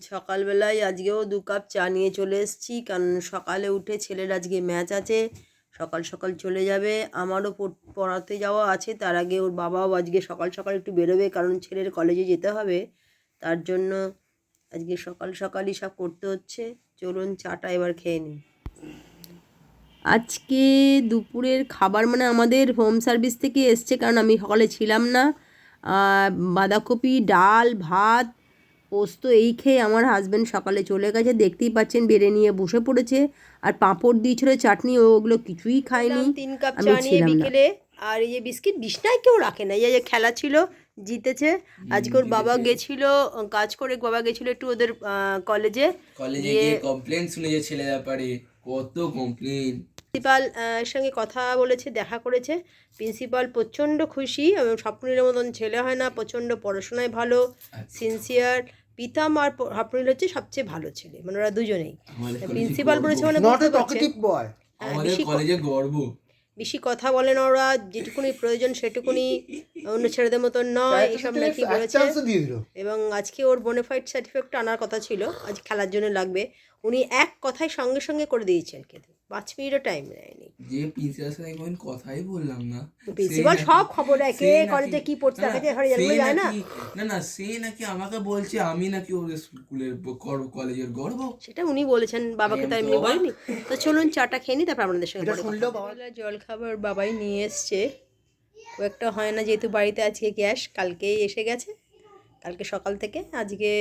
সকালবেলায় আজকেও 2 কাপ চা নিয়ে চলে এসেছি, কারণ সকালে উঠে ছেলের আজকে ম্যাচ আছে, সকাল সকাল চলে যাবে। আমারও পড়াতে যাওয়া আছে, তার আগে ওর বাবাও আজকে সকাল সকাল একটু বেরোবে, কারণ ছেলের কলেজে যেতে হবে। তার জন্য আজকে সকাল সকালই সব করতে হচ্ছে। চলুন চাটা এবার খেয়ে নিই। আজকে দুপুরের খাবার মানে আমাদের হোম সার্ভিস থেকে এসছে, কারণ আমি সকালে ছিলাম না। বাঁধাকপি, ডাল, ভাত, পোস্ত এই খেয়ে আমার হাজব্যান্ড সকালে চলে গেছে। দেখতেই পাচ্ছেন বেড়ে নিয়ে বসে পড়েছে। আর পাঁপড় দিয়েছিল, চাটনি, ওগুলো কিছুই খায়নি। 3 কাপ চা নিয়ে বিকেলে। আর এই যে বিস্কিট বিছনায় কেউ রাখে না। এই যে খেলা ছিল, জিতেছে। আজকে ওর বাবা গেছিল কাজ করে, বাবা গেছিল একটু ওদের কলেজে গিয়ে কমপ্লেন শুনেছে ছেলের ব্যাপারে, কত কমপ্লেন। প্রিন্সিপাল সঙ্গে কথা বলেছে, দেখা করেছে। প্রিন্সিপাল প্রচণ্ড খুশি। স্বপ্নের মতন ছেলে হয় না, প্রচণ্ড পড়াশোনায় ভালো, সিনসিয়ার। পিতাম আর স্বপ্নিল হচ্ছে সবচেয়ে ভালো ছেলে, মানে ওরা দুজনেই। প্রিন্সিপাল বলেছে মানে কলেজে গর্ব। বেশি কথা বলে না ওরা, যেটুকুনি প্রয়োজন সেটুকুনি, অন্য ছেলেদের মতন নয়, এসব নাকি বলেছে। এবং আজকে ওর বোনাফাইড সার্টিফিকেট আনার কথা ছিল, আজ খেলার জন্য লাগবে। উনি এক কথায় সঙ্গে সঙ্গে করে দিয়েছেন, কিন্তু 5 মিনিটও টাইম নেয়নি। যে প্রিন্সিপালের সাথে কোন কথাই বললাম না। প্রিন্সিপাল সব খবর রাখে, কলেজে কি পড়ছে দেখাতে যায় না। না সে নাকি আমাকে বলছে আমি নাকি ওদের স্কুলের কলেজের গর্ব। সেটা উনি বলেছেন, বাবাকে তো এমনি বলেনি। তো চলুন চাটা খেয়ে নি, তারপর আপনাদের সঙ্গে জল খাবার বাবাই নিয়ে এসছে। খুব একটা হয় না, যেহেতু বাড়িতে আজকে গ্যাস কালকেই এসে গেছে, কালকে সকাল থেকে আজকে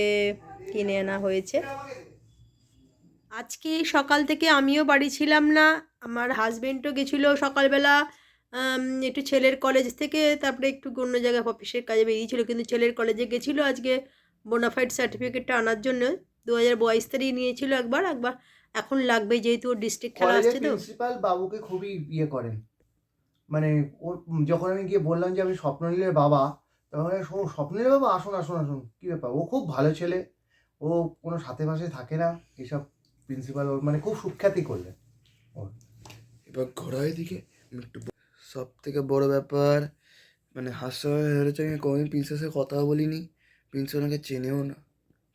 কিনে আনা হয়েছে। আজকে সকাল থেকে আমিও বাড়ি ছিলাম না, আমার হাজবেন্ডও গেছিলো সকালবেলা একটু ছেলের কলেজ থেকে, তারপরে একটু অন্য জায়গায় অফিসের কাজে বেরিয়েছিল, কিন্তু ছেলের কলেজে গেছিলো আজকে বোনাফাইড সার্টিফিকেটটা আনার জন্য। 2022 তারিখ নিয়েছিল একবার, এখন লাগবে, যেহেতু ওর ডিস্ট্রিক্ট খেলা আসছে। তো প্রিন্সিপাল বাবুকে খুবই করেন, মানে ওর যখন আমি গিয়ে বললাম যে আমি স্বপ্ননীলের বাবা, তখন স্বপ্ননীলের বাবা আসুন আসুন আসুন, কী ব্যাপার, ও খুব ভালো ছেলে, ও কোনো সাথে পাশে থাকে না, এসব প্রিন্সিপাল ওর মানে খুব সুখ্যাতি করলেন ওর। এবার ঘোড়ার দিকে একটু সব থেকে বড় ব্যাপার, মানে হাস্যকর হয়েছে, আমি কোনোদিন প্রিন্সেসের কথা বলিনি, প্রিন্সেস ওনাকে চেনেও না,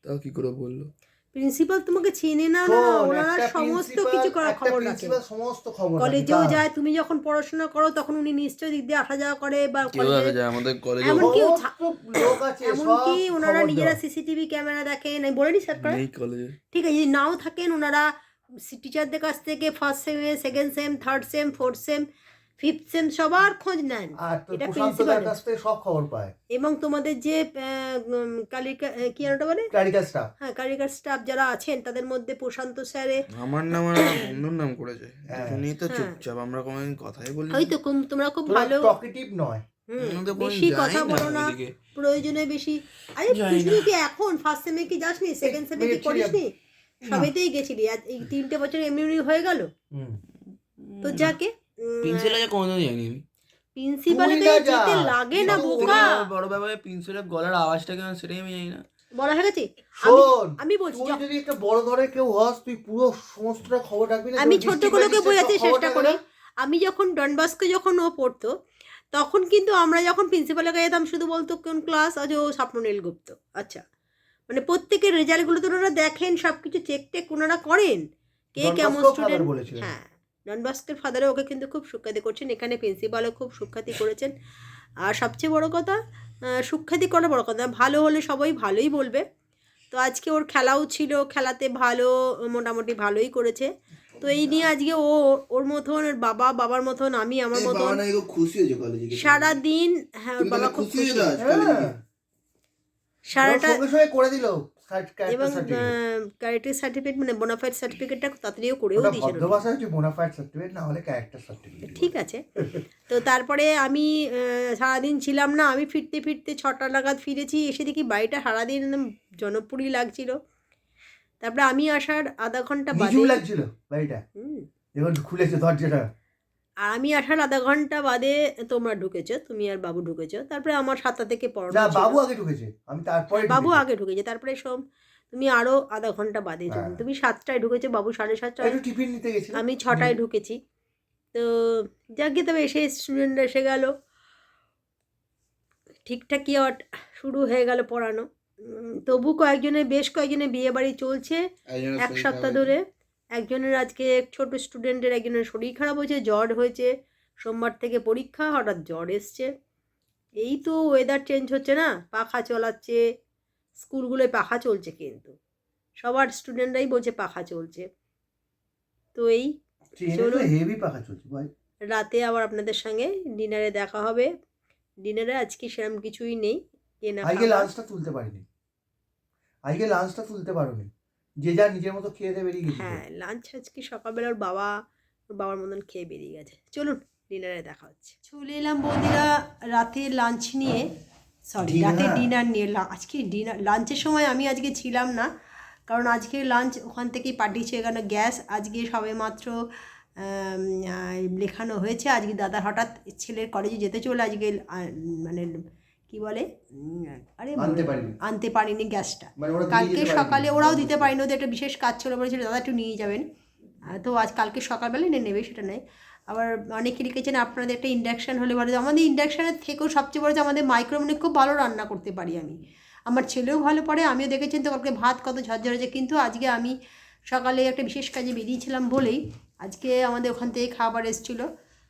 তাও কি করে বললো? প্রিন্সিপাল তোমাকে চেনে না? না, ওনারা সমস্ত কিছু খবর রাখেন, সমস্ত খবর কলেজেও যায়। তুমি যখন পড়াশোনা করো তখন উনি নিশ্চয়ই দিক দিয়ে আসা যাওয়া করে, বা কলেজে আমাদের কলেজে এমনকি ওনারা নিজেরা সিসিটিভি ক্যামেরা দেখেন, আমি বলিনি স্যার করে, ঠিক আছে। যদি নাও থাকেন, ওনারা টিচারদের কাছ থেকে ফার্স্ট সেমে, second sem, third sem, fourth sem, fifth sem সবার খোঁজ নেন। এটা প্রিন্সিপালের কাছ থেকে সব খবর পায়। এবং তোমাদের যে কালিকা কি নামটা বলে, ক্লারিক্যাল স্টাফ, হ্যাঁ ক্লারিক্যাল স্টাফ যারা আছেন, তাদের মধ্যে প্রশান্ত স্যারে আমার নাম আর বন্ধুর নাম করেছে, উনি তো চুপচাপ, আমরা কোনোদিন কথাই বলি না। হয়তো তোমরা খুব ভালো টকেটিভ নয়, বেশি কথা বলো না, প্রয়োজনে বেশি। আরে তুই কি এখন ফার্স্ট সেমে কি যাসনি, সেকেন্ড সেমে কি করিসনি? সবেতেই গেছিলি, এই 3টে বছর এমনি এমনি হয়ে গেল। তো যাকে প্রিন্সিপালে কোনোদিন যাইনি আমি, প্রিন্সিপালে যেতে লাগে না বোকা। বড় ব্যাপারে প্রিন্সিপালের গলার আওয়াজটা কেন সেটাই আমি জানি না। বলা হয়ে গেছে। আমি বলছি, তুই যদি একটা বড় ধরনের কেউ হস, তুই পুরো সমস্তটা খবর রাখবি না। আমি ছোটগুলোকে বোঝাতে চেষ্টা করি। আমি যখন ডনবস্কো যখন ও পড়তো, তখন কিন্তু আমরা যখন প্রিন্সিপালের কাছে যেতাম, শুধু বলতো কোন ক্লাস আজ, ও স্বপ্ননীল গুপ্ত। আচ্ছা, মানে প্রত্যেকের রেজাল্টগুলো তো ওনারা দেখেন, সব কিছু চেক টেক ওনারা করেন, কে কেমন স্টুডেন্ট। হ্যাঁ, ডনবস্কের ফাদারে ওকে কিন্তু খুব সুখ্যাতি করছেন, এখানে প্রিন্সিপালও খুব সুখ্যাতি করেছেন। আর সবচেয়ে বড় কথা, সুখ্যাতি করা বড় কথা, ভালো হলে সবাই ভালোই বলবে। তো আজকে ওর খেলাও ছিল, খেলাতে ভালো, মোটামুটি ভালোই করেছে। তো এই নিয়ে আজকে ও ওর মতন, ওর বাবার মতন, আমি আমার মতন সারাদিন। হ্যাঁ, ওর বাবা খুব খুশি, সারাটা করে দিল। এবং ক্যারেক্টার সার্টিফিকেট মানে বোনাফাইড সার্টিফিকেটটা তাড়াতাড়িও করেও দিয়েছিল। বোনাফাইড সার্টিফিকেট না হলে ক্যারেক্টার সার্টিফিকেট, ঠিক আছে। তো তারপরে আমি সারাদিন ছিলাম না, আমি ফিরতে 6টা নাগাদ ফিরেছি, এসে দেখি বাড়িটা সারাদিন জনপুরি লাগছিল। তারপরে আমি আসার আধা ঘন্টা বাদে লাগছিল বাড়িটা, যখন খুলেছে দরজাটা, আর আমি আসার আধা ঘন্টা বাদে তোমরা ঢুকেছো, তুমি আর বাবু ঢুকেছো। তারপরে আমার 7টা থেকে পড়ানো ছিল। বাবু আগে ঢুকেছে, আমি তারপরে বাবু আগে ঢুকেছে, তারপরে তুমি আরো আধা ঘন্টা বাদে, তুমি 7টায় ঢুকেছো, বাবু 7:30টায়, একটু টিফিন নিতে গেছিল, আমি 6টায় ঢুকেছি। তো যাকে, তবে এসে স্টুডেন্টরা এসে গেল, ঠিকঠাকই শুরু হয়ে গেল পড়ানো। তবু বেশ কয়েকজনের বিয়ে বাড়ি চলছে এক সপ্তাহ ধরে। একজনের আজকে ছোট স্টুডেন্টের একজনের শরীর খারাপ হয়েছে, জ্বর হয়েছে, সোমবার থেকে পরীক্ষা, হঠাৎ জ্বর এসছে। এই তো ওয়েদার চেঞ্জ হচ্ছে না, পাখা চালাচ্ছে, স্কুলগুলোয় পাখা চলছে, কিন্তু সবার স্টুডেন্টরাই বলছে পাখা চলছে। তো এই ট্রেনে হেভি পাখা চলছে ভাই। রাতে আবার আপনাদের সঙ্গে ডিনারে দেখা হবে। ডিনারে আজকে সেরকম কিছুই নেই, কেনা আজকে খাবার। লাঞ্চটা তুলতে পারিনি, আজকে লাঞ্চটা তুলতে পারোনি, যে যা নিজের মতো খেয়ে দিয়ে বেরিয়ে গেছি। হ্যাঁ, লাঞ্চ আজকে সকালবেলা ওর বাবার মতন খেয়ে বেরিয়ে গেছে। চলুন ডিনারে দেখা হচ্ছে। চলে এলাম বৌদিরা রাতে লাঞ্চ নিয়ে, রাতে ডিনার নিয়ে। আজকে লাঞ্চের সময় আমি আজকে ছিলাম না, কারণ আজকে লাঞ্চ ওখান থেকেই পাঠিয়েছে। এখানে গ্যাস আজকে সবে মাত্র লেখানো হয়েছে। আজকে দাদার হঠাৎ ছেলের কলেজে যেতে চলে আজকে মানে কি বলে আরে আনতে পারিনি গ্যাসটা। কালকে সকালে ওরাও দিতে পারিনি, ওদের একটা বিশেষ কাজ ছিল, বলেছিল দাদা একটু নিয়ে যাবেন। তো কালকে সকালবেলায় নেবে, সেটা নেই। আবার অনেকে লিখেছেন আপনাদের একটা ইন্ডাকশান হলে ভালো। আমাদের ইন্ডাকশানের থেকেও সবচেয়ে বড় যে আমাদের মাইক্রোওভেনে খুব ভালো রান্না করতে পারি আমি, আমার ছেলেও ভালো পারে। আমিও দেখেছেন তো কালকে ভাত কত ঝরঝর হয়েছে। কিন্তু আজকে আমি সকালে একটা বিশেষ কাজে বেরিয়েছিলাম বলেই আজকে আমাদের ওখান থেকে খাবার এসেছিলো,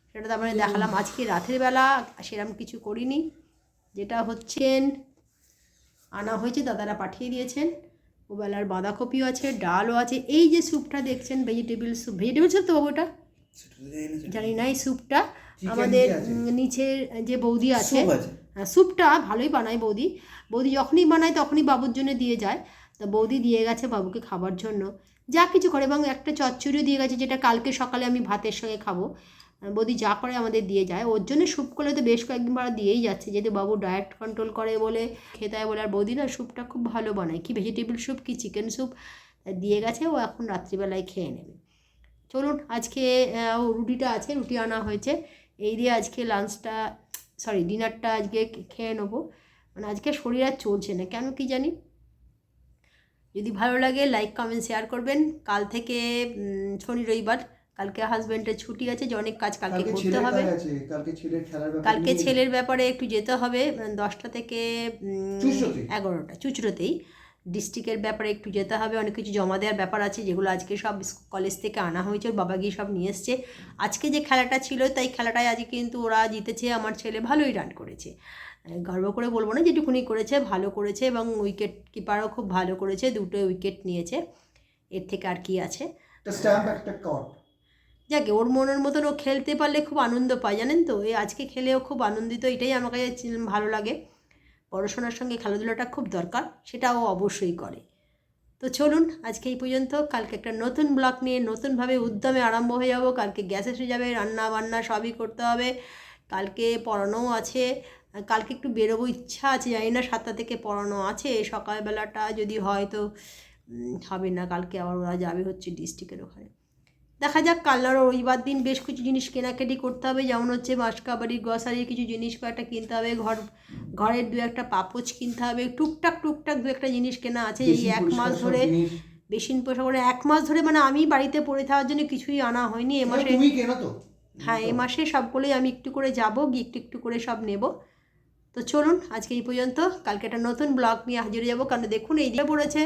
সেটা তারপরে দেখালাম। আজকে রাতের বেলা সেরকম কিছু করিনি, যেটা হচ্ছে আনা হয়েছে, দাদারা পাঠিয়ে দিয়েছেন। ওবেলার বাঁধাকপিও আছে, ডালও আছে। এই যে স্যুপটা দেখছেন ভেজিটেবল স্যুপ তো ওটা জানি না। এই স্যুপটা আমাদের নিচের যে বৌদি আছে, স্যুপটা ভালোই বানায় বৌদি। যখনই বানায় তখনই বাবুর জন্য দিয়ে যায়। তা বৌদি দিয়ে গেছে বাবুকে খাবার জন্য যা কিছু করে, এবং একটা চচ্চড়িও দিয়ে গেছে, যেটা কালকে সকালে আমি ভাতের সঙ্গে খাবো। বৌদি যা করে আমাদের দিয়ে যায়। ওর জন্য স্যুপ করলে তো বেশ কয়েকদিন বার দিয়েই যাচ্ছে, যেহেতু বাবু ডায়েট কন্ট্রোল করে বলে খেতে হয় বলে। আর বৌদি না স্যুপটা খুব ভালো বানায়, কি ভেজিটেবল স্যুপ কি চিকেন স্যুপ দিয়ে গেছে, ও এখন রাত্রিবেলায় খেয়ে নেবে। চলুন আজকে রুটিটা আছে, রুটি আনা হয়েছে, এই দিয়ে আজকে ডিনারটা আজকে খেয়ে নেবো। মানে আজকে শরীর আর চলছে না কেন কি জানি। যদি ভালো লাগে লাইক কমেন্ট শেয়ার করবেন। কাল থেকে শনি রবিবার, কালকে হাজব্যান্ডের ছুটি আছে, যে অনেক কাজ কালকে করতে হবে। কালকে ছেলের ব্যাপারে একটু যেতে হবে 10টা থেকে 11টা, চুচড়োতেই ডিস্ট্রিক্টের ব্যাপারে একটু যেতে হবে। অনেক কিছু জমা দেওয়ার ব্যাপার আছে, যেগুলো আজকে সব কলেজ থেকে আনা হয়েছে, ওর বাবা গিয়ে সব নিয়ে এসছে। আজকে যে খেলাটা ছিল, তাই খেলাটায় আজকে কিন্তু ওরা জিতেছে, আমার ছেলে ভালোই রান করেছে। গর্ব করে বলবো না, যেটুকুনি করেছে ভালো করেছে, এবং উইকেট কিপারও খুব ভালো করেছে, 2টো উইকেট নিয়েছে। এর থেকে আর কি আছে, যাকে ওর মনের মতন ও খেলতে পারলে খুব আনন্দ পায়, জানেন তো। আজকে খেলেও খুব আনন্দিত, এটাই আমার কাছে ভালো লাগে। পড়াশোনার সঙ্গে খেলাধুলাটা খুব দরকার, সেটাও অবশ্যই করে। তো চলুন আজকে এই পর্যন্ত। কালকে একটা নতুন ব্লগ নিয়ে নতুনভাবে উদ্যমে আরম্ভ হয়ে যাব। কালকে গ্যাস এসে যাবে, রান্না বান্না সবই করতে হবে। কালকে পড়ানোও আছে, কালকে একটু বেরোবো ইচ্ছা আছে, জানি না 7টা থেকে পড়ানো আছে। সকালবেলাটা যদি হয় তো হবে না, কালকে আবার ওরা যাবে হচ্ছে ডিস্ট্রিক্টের ওখানে। দেখা যাক, কাল আর রবিবার দিন বেশ কিছু জিনিস কেনাকাটি করতে হবে, যেমন হচ্ছে মাসকাবাড়ি গ্রসারির কিছু জিনিস কয়েকটা কিনতে হবে, ঘরের 2-1টা পাপোচ কিনতে হবে, টুকটাক 2-একটা জিনিস কেনা আছে। এই 1 মাস ধরে বেসিন পয়সা করে 1 মাস ধরে, মানে আমি বাড়িতে পড়ে থাকার জন্য কিছুই আনা হয়নি এ মাসে। হ্যাঁ, এ মাসে সবগুলোই আমি একটু করে যাবো, গিয়ে একটু করে সব নেব। তো চলুন আজকে এই পর্যন্ত। কালকে একটা নতুন ব্লগ নিয়ে হাজির হয়ে যাবো। কারণ দেখুন এই দিয়ে পড়েছে,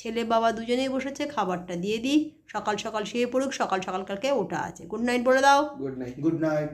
ছেলে বাবা দুজনেই বসেছে, খাবারটা দিয়ে দিই, সকাল শুয়ে পড়ুক, সকাল কালকে ওটা আছে। গুড নাইট বলে দাও। Good night.